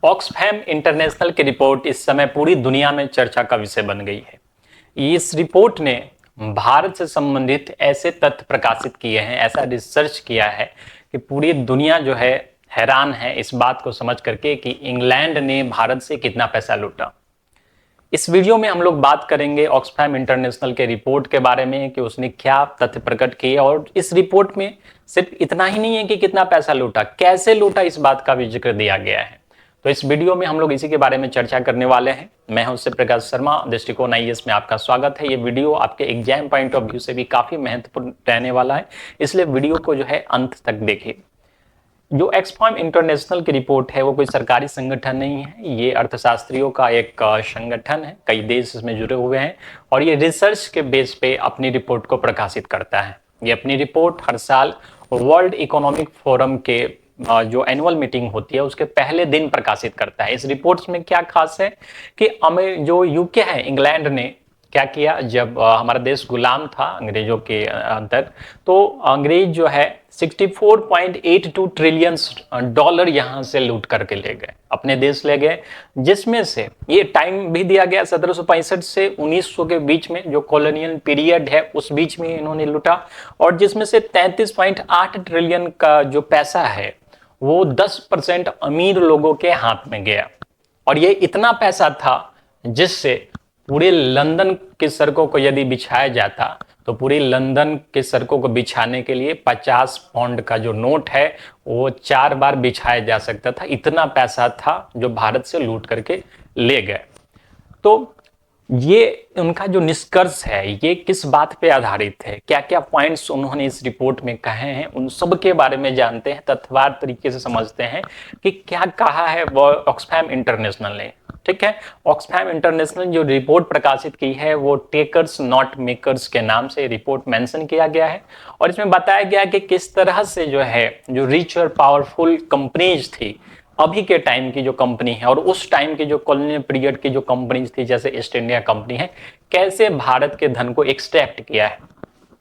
Oxfam international की report इस समय पूरी दुनिया में चर्चा का विषय बन गई है। इस रिपोर्ट ने भारत से संबंधित ऐसे तथ्य प्रकाशित किए हैं, ऐसा रिसर्च किया है कि पूरी दुनिया जो है हैरान है इस बात को समझ करके कि इंग्लैंड ने भारत से कितना पैसा लूटा। इस वीडियो में हम लोग बात करेंगे ऑक्सफैम इंटरनेशनल के रिपोर्ट के बारे में कि उसने क्या तथ्य प्रकट किए, और इस रिपोर्ट में सिर्फ इतना ही नहीं है कि कितना पैसा लूटा, कैसे लूटा इस बात का भी जिक्र दिया गया है। तो इस वीडियो में हम लोग इसी के बारे में चर्चा करने वाले हैं। मैं हूं शिव प्रकाश शर्मा, दृष्टिकोण आईएएस में आपका स्वागत है। ये वीडियो आपके एग्जाम पॉइंट ऑफ व्यू से भी काफी महत्वपूर्ण रहने वाला है, इसलिए वीडियो को जो है अंत तक देखिए। जो ऑक्सफैम इंटरनेशनल की रिपोर्ट है वो कोई सरकारी संगठन नहीं है, ये अर्थशास्त्रियों का एक संगठन है। कई देश इसमें जुड़े हुए हैं और ये रिसर्च के बेस पे अपनी रिपोर्ट को प्रकाशित करता है। ये अपनी रिपोर्ट हर साल वर्ल्ड इकोनॉमिक फोरम के जो एनुअल मीटिंग होती है उसके पहले दिन प्रकाशित करता है। इस रिपोर्ट में क्या खास है कि जो यूके है, इंग्लैंड ने क्या किया, जब हमारा देश गुलाम था अंग्रेजों के अंदर, तो अंग्रेज जो है 64.82 ट्रिलियन डॉलर यहां से लूट करके ले गए, अपने देश ले गए, जिसमें से ये टाइम भी दिया गया 1765 से 1900 के बीच में जो कॉलोनियल पीरियड है उस बीच में इन्होंने लूटा, और जिसमें से 33.8 ट्रिलियन का जो पैसा है वो 10% अमीर लोगों के हाथ में गया। और ये इतना पैसा था जिससे पूरे लंदन की सड़कों को यदि बिछाया जाता तो पूरी लंदन के सड़कों को बिछाने के लिए 50 पाउंड का जो नोट है वो 4 बार बिछाया जा सकता था। इतना पैसा था जो भारत से लूट करके ले गए। तो ये उनका जो निष्कर्ष है ये किस बात पे आधारित है, क्या क्या पॉइंट्स उन्होंने इस रिपोर्ट में कहे हैं, उन सब के बारे में जानते हैं, तथ्यवार तरीके से समझते हैं कि क्या कहा है वो ऑक्सफैम इंटरनेशनल ने। ठीक है, ऑक्सफैम इंटरनेशनल जो रिपोर्ट प्रकाशित की है वो टेकर्स नॉट मेकर्स के नाम से रिपोर्ट मेंशन किया गया है, और इसमें बताया गया कि किस तरह से जो है जो रिच और पावरफुल कंपनीज थी, अभी के टाइम की जो कंपनी है और उस टाइम की जो कॉलोनियल पीरियड की जो कंपनीज थी जैसे ईस्ट इंडिया कंपनी है, कैसे भारत के धन को एक्सट्रैक्ट किया है।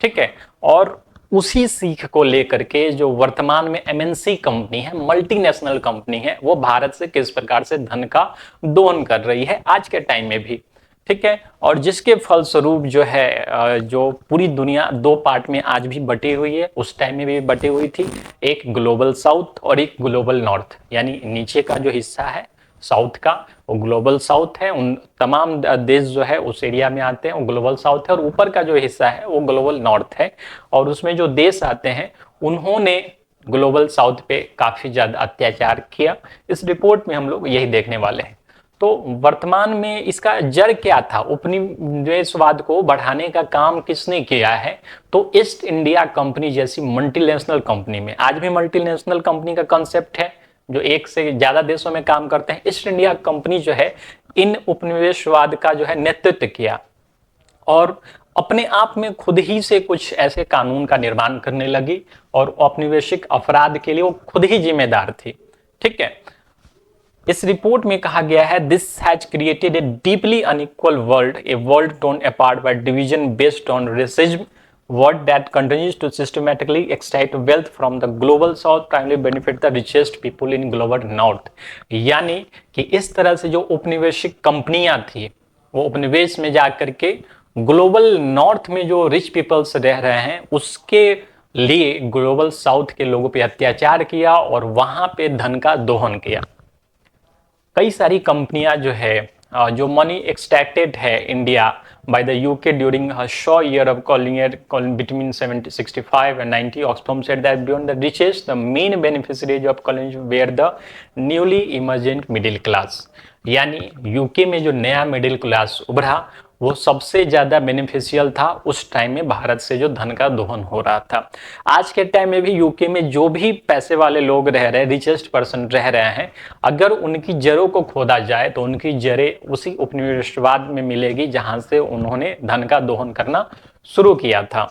ठीक है, और उसी सीख को लेकर के जो वर्तमान में एमएनसी कंपनी है, मल्टीनेशनल कंपनी है, वो भारत से किस प्रकार से धन का दोहन कर रही है आज के टाइम में भी। ठीक है, और जिसके फलस्वरूप जो है जो पूरी दुनिया दो पार्ट में आज भी बटी हुई है, उस टाइम में भी बटी हुई थी, एक ग्लोबल साउथ और एक ग्लोबल नॉर्थ। यानी नीचे का जो हिस्सा है साउथ का वो ग्लोबल साउथ है, उन तमाम देश जो है उस एरिया में आते हैं, वो ग्लोबल साउथ है, और ऊपर का जो हिस्सा है वो ग्लोबल नॉर्थ है, और उसमें जो देश आते हैं उन्होंने ग्लोबल साउथ पे काफी ज्यादा अत्याचार किया। इस रिपोर्ट में हम लोग यही देखने वाले हैं। तो वर्तमान में इसका जड़ क्या था, उपनिवेशवाद को बढ़ाने का काम किसने किया है, तो ईस्ट इंडिया कंपनी जैसी मल्टीनेशनल कंपनी में, आज भी मल्टीनेशनल कंपनी का कंसेप्ट है जो एक से ज्यादा देशों में काम करते हैं, ईस्ट इंडिया कंपनी जो है इन उपनिवेशवाद का जो है नेतृत्व किया, और अपने आप में खुद ही से कुछ ऐसे कानून का निर्माण करने लगी, और औपनिवेशिक अपराध के लिए वो खुद ही जिम्मेदार थी। ठीक है, इस रिपोर्ट में कहा गया है this has created a deeply unequal world, a world torn apart by division based on racism, world that continues to systematically extract wealth from the global south, primarily benefit the richest people in global north. यानी कि इस तरह से जो उपनिवेशिक कंपनियां थी वो उपनिवेश में जाकर के ग्लोबल नॉर्थ में जो रिच पीपल्स रह रहे हैं उसके लिए ग्लोबल साउथ के लोगों पे अत्याचार किया और वहां पे धन का दोहन किया। कई सारी कंपनियां जो है जो मनी एक्सट्रैक्टेड है India by the UK during a short year of colonial between 65 and 90, Oxfam said that beyond the richest, the main beneficiaries of colonialism were the newly emergent middle class। यानी UK में जो नया middle class उभरा वो सबसे ज्यादा beneficial था उस टाइम में भारत से जो धन का दोहन हो रहा था। आज के टाइम में भी यूके में जो भी पैसे वाले लोग रह रहे हैं, रिचेस्ट पर्सन रह रहे हैं, अगर उनकी जड़ों को खोदा जाए तो उनकी जड़ें उसी उपनिवेशवाद में मिलेगी जहां से उन्होंने धन का दोहन करना शुरू किया था।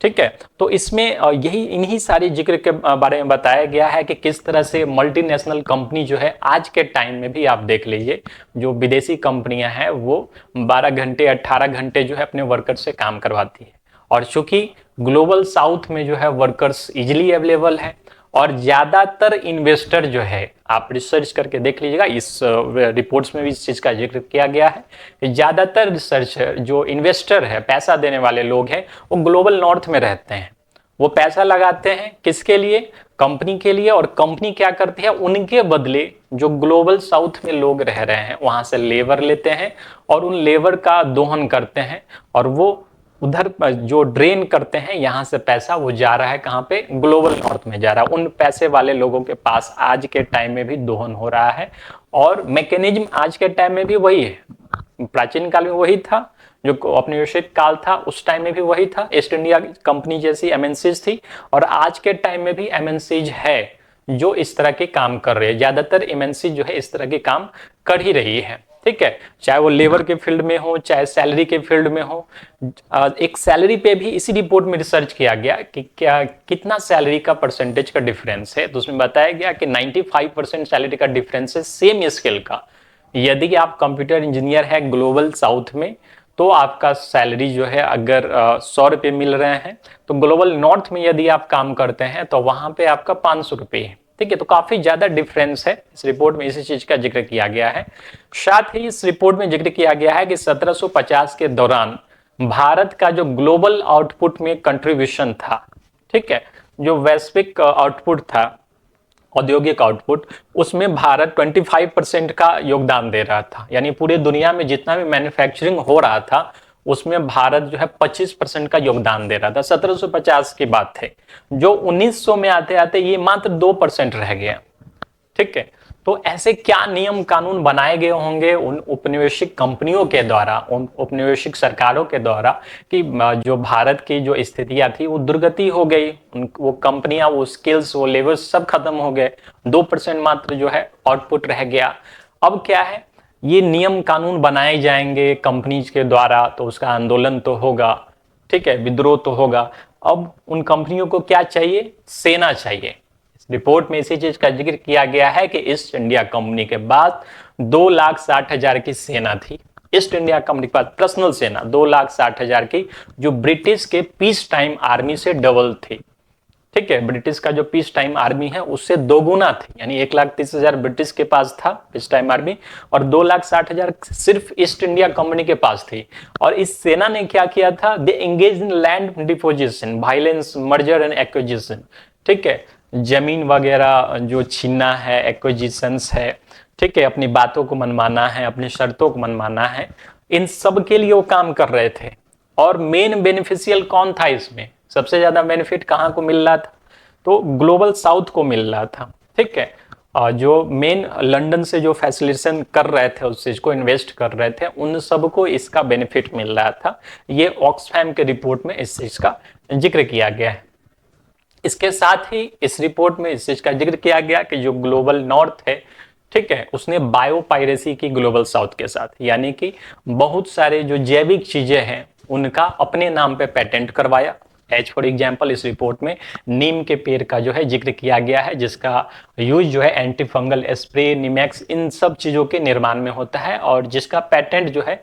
ठीक है, तो इसमें यही इन्हीं सारी जिक्र के बारे में बताया गया है कि किस तरह से मल्टीनेशनल कंपनी जो है आज के टाइम में भी, आप देख लीजिए, जो विदेशी कंपनियां हैं वो 12 घंटे 18 घंटे जो है अपने वर्कर से काम करवाती है, और चूंकि ग्लोबल साउथ में जो है वर्कर्स इजिली अवेलेबल है और ज्यादातर इन्वेस्टर जो है, आप रिसर्च करके देख लीजिएगा, इस रिपोर्ट्स में भी इस चीज का जिक्र किया गया है कि ज्यादातर रिसर्चर जो इन्वेस्टर है, पैसा देने वाले लोग हैं, वो ग्लोबल नॉर्थ में रहते हैं। वो पैसा लगाते हैं किसके लिए? कंपनी के लिए। और कंपनी क्या करती है? उनके बदले जो ग्लोबल साउथ में लोग रह रहे हैं वहां से लेबर लेते हैं और उन लेबर का दोहन करते हैं, और वो उधर जो ड्रेन करते हैं, यहां से पैसा वो जा रहा है कहां पे? ग्लोबल नॉर्थ में जा रहा है। उन पैसे वाले लोगों के पास आज के टाइम में भी दोहन हो रहा है, और मैकेनिज्म आज के टाइम में भी वही है। प्राचीन काल में वही था, जो औपनिवेशिक काल था उस टाइम में भी वही था। ईस्ट इंडिया कंपनी जैसी एमएनसीज थी, और आज के टाइम में भी एमएनसीज है जो इस तरह के काम कर रहे हैं। ज्यादातर एमएनसी जो है इस तरह के काम कर ही रही है, ठीक है, चाहे वो लेबर के फील्ड में हो, चाहे सैलरी के फील्ड में हो। एक सैलरी पे भी इसी रिपोर्ट में रिसर्च किया गया कि क्या कितना सैलरी का परसेंटेज का डिफरेंस है। तो उसमें बताया गया कि 95% सैलरी का डिफरेंस है सेम स्किल का। यदि आप कंप्यूटर इंजीनियर है ग्लोबल साउथ में, तो आपका सैलरी जो है अगर 100 रुपये मिल रहे हैं, तो ग्लोबल नॉर्थ में यदि आप काम करते हैं तो वहां पे आपका 500 रुपये है, ठीक है। तो काफी ज्यादा डिफरेंस है। इस रिपोर्ट में इसी चीज का जिक्र किया गया है। साथ ही इस रिपोर्ट में जिक्र किया गया है कि 1750 के दौरान भारत का जो ग्लोबल आउटपुट में कंट्रीब्यूशन था, ठीक है, जो वैश्विक आउटपुट था, औद्योगिक आउटपुट, उसमें भारत 25% का योगदान दे रहा था। यानी पूरे दुनिया में जितना भी मैन्युफैक्चरिंग हो रहा था उसमें भारत जो है 25% का योगदान दे रहा था। 1750 की बात है। जो 1900 में आते आते ये मात्र 2% रह गया, ठीक है। तो ऐसे क्या नियम कानून बनाए गए होंगे उन उपनिवेशिक कंपनियों के द्वारा, उन उपनिवेशिक सरकारों के द्वारा, कि जो भारत की जो स्थितियां थी वो दुर्गति हो गई। वो कंपनियां, वो स्किल्स, वो लेबर सब खत्म हो गए। 2% मात्र जो है आउटपुट रह गया। अब क्या है, ये नियम कानून बनाए जाएंगे कंपनीज के द्वारा, तो उसका आंदोलन तो होगा, ठीक है, विद्रोह तो होगा। अब उन कंपनियों को क्या चाहिए? सेना चाहिए। रिपोर्ट में इसी चीज का जिक्र किया गया है कि ईस्ट इंडिया कंपनी के बाद 2,60,000 की सेना थी। ईस्ट इंडिया कंपनी के पास पर्सनल सेना 2,60,000 की, जो ब्रिटिश के पीस टाइम आर्मी से डबल थी, ठीक है। ब्रिटिश का जो पीस टाइम आर्मी है उससे दोगुना थी। यानी 1,30,000 ब्रिटिश के पास था पीस टाइम आर्मी, और 2,60,000 सिर्फ ईस्ट इंडिया कंपनी के पास थी। और इस सेना ने क्या किया था? They engage in land deposition, violence, merger and acquisition, ठीक है, जमीन वगैरह जो छीनना है, एक्विजिशंस है, ठीक है, अपनी बातों को मनमाना है, अपनी शर्तों को मनमाना है, इन सब के लिए वो काम कर रहे थे। और मेन बेनिफिशियल कौन था इसमें? सबसे ज्यादा बेनिफिट कहाँ को मिल रहा था? तो ग्लोबल साउथ को मिल रहा था, ठीक है। जो मेन लंदन से जो फैसिलिटेशन कर रहे थे, उस चीज को इन्वेस्ट कर रहे थे, उन सबको इसका बेनिफिट मिल रहा था। ये ऑक्सफैम के रिपोर्ट में इस चीज का जिक्र किया गया है। इसके साथ ही इस रिपोर्ट में इस चीज का जिक्र किया गया कि जो ग्लोबल नॉर्थ है, ठीक है, उसने बायो पायरेसी की ग्लोबल साउथ के साथ, यानी कि बहुत सारे जो जैविक चीजें हैं उनका अपने नाम पे पेटेंट करवाया। एज फॉर एग्जाम्पल इस रिपोर्ट में नीम के पेड़ का जो है जिक्र किया गया है, जिसका यूज जो है एंटी फंगल स्प्रे, निमैक्स, इन सब चीजों के निर्माण में होता है, और जिसका पेटेंट जो है,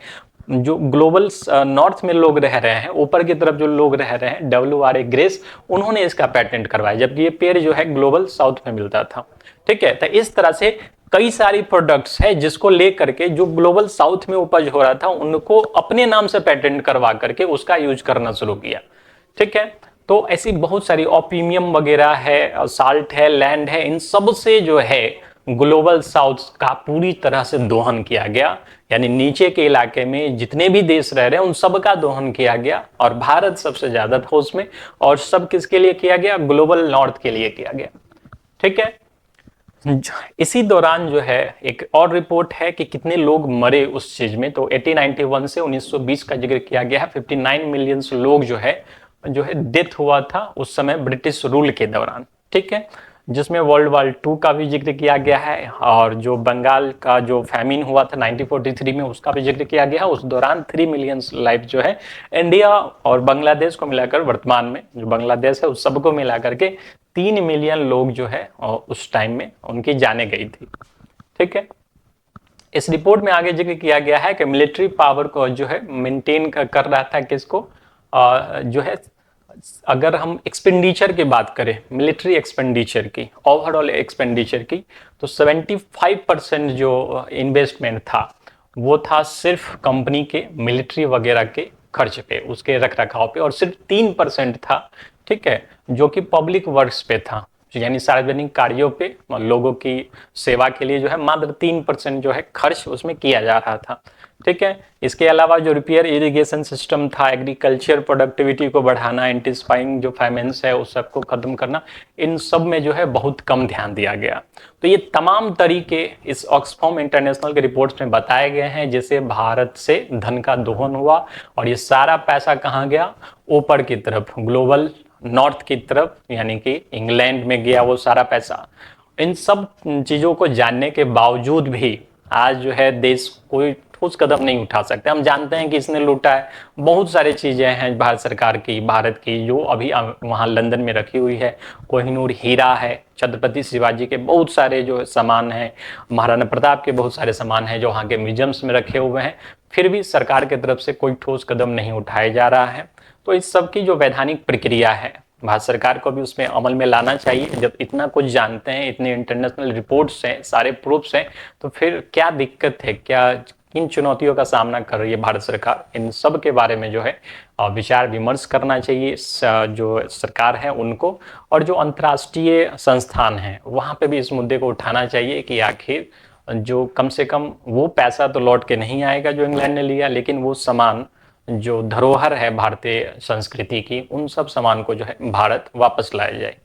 जो ग्लोबल नॉर्थ में लोग रह रहे हैं, ऊपर की तरफ जो लोग रह रहे हैं, WRA ग्रेस, उन्होंने इसका पेटेंट करवाया, जबकि ये पेड़ जो है ग्लोबल साउथ में मिलता था, ठीक है। तो इस तरह से कई सारी प्रोडक्ट्स है जिसको लेकर के जो ग्लोबल साउथ में उपज हो रहा था उनको अपने नाम से पेटेंट करवा करके उसका यूज करना शुरू किया, ठीक है। तो ऐसी बहुत सारी ओपियम वगैरह है, साल्ट है, लैंड है, इन सब से जो है ग्लोबल साउथ का पूरी तरह से दोहन किया गया। यानी नीचे के इलाके में जितने भी देश रह रहे हैं उन सब का दोहन किया गया, और भारत सबसे ज्यादा था उसमें। और सब किसके लिए किया गया? ग्लोबल नॉर्थ के लिए किया गया, ठीक है। इसी दौरान जो है एक और रिपोर्ट है कि कितने लोग मरे उस चीज में। तो 1891 से 1920 का जिक्र किया गया है। 59 मिलियन लोग जो है डेथ हुआ था उस समय ब्रिटिश रूल के दौरान, ठीक है, जिसमें वर्ल्ड वॉर 2 का भी जिक्र किया गया है, और जो बंगाल का जो फैमिन हुआ था 1943 में उसका भी जिक्र किया गया है। उस दौरान 3 मिलियन लाइफ जो है इंडिया और बांग्लादेश को मिलाकर, वर्तमान में जो बांग्लादेश है उस सबको मिला करके 3 मिलियन लोग जो है उस टाइम में उनकी जाने गई थी, ठीक है। इस रिपोर्ट में आगे जिक्र किया गया है कि मिलिट्री पावर को जो है मेंटेन कर रहा था किसको? जो है अगर हम एक्सपेंडिचर की बात करें, मिलिट्री एक्सपेंडिचर की, ओवरऑल एक्सपेंडिचर की, तो 75% जो इन्वेस्टमेंट था वो था सिर्फ कंपनी के मिलिट्री वगैरह के खर्च पे, उसके रख रखाव पे, और सिर्फ 3% था, ठीक है, जो कि पब्लिक वर्क्स पे था, यानी सार्वजनिक कार्यों पे लोगों की सेवा के लिए जो है मात्र 3% जो है खर्च उसमें किया जा रहा था, ठीक है। इसके अलावा जो रिपेयर इरिगेशन सिस्टम था, एग्रीकल्चर प्रोडक्टिविटी को बढ़ाना, इंटेंसिफाइंग जो फाइनेंस है उस सबको खत्म करना, इन सब में जो है बहुत कम ध्यान दिया गया। तो ये तमाम तरीके इस ऑक्सफैम इंटरनेशनल के रिपोर्ट्स में बताए गए हैं, जिससे भारत से धन का दोहन हुआ और ये सारा पैसा कहाँ गया, ऊपर की तरफ, ग्लोबल नॉर्थ की तरफ, यानी कि इंग्लैंड में गया वो सारा पैसा। इन सब चीजों को जानने के बावजूद भी आज जो है देश कोई ठोस कदम नहीं उठा सकते। हम जानते हैं कि इसने लूटा है, बहुत सारी चीजें हैं भारत सरकार की, भारत की, जो अभी वहां लंदन में रखी हुई है। कोहिनूर हीरा है, छत्रपति शिवाजी के बहुत सारे जो सामान हैं, महाराणा प्रताप के बहुत सारे सामान हैं जो वहाँ के म्यूजियम्स में रखे हुए हैं, फिर भी सरकार की तरफ से कोई ठोस कदम नहीं उठाया जा रहा है। तो इस सब की जो वैधानिक प्रक्रिया है, भारत सरकार को भी उसमें अमल में लाना चाहिए। जब इतना कुछ जानते हैं, इतने इंटरनेशनल रिपोर्ट्स हैं, सारे प्रूफ्स हैं, तो फिर क्या दिक्कत है, क्या किन चुनौतियों का सामना कर रही है भारत सरकार, इन सब के बारे में जो है विचार विमर्श करना चाहिए जो सरकार है उनको, और जो अंतर्राष्ट्रीय संस्थान हैं वहाँ पे भी इस मुद्दे को उठाना चाहिए कि आखिर जो कम से कम वो पैसा तो लौट के नहीं आएगा जो इंग्लैंड ने लिया, लेकिन वो सामान जो धरोहर है भारतीय संस्कृति की, उन सब सामान को जो है भारत वापस लाया जाए।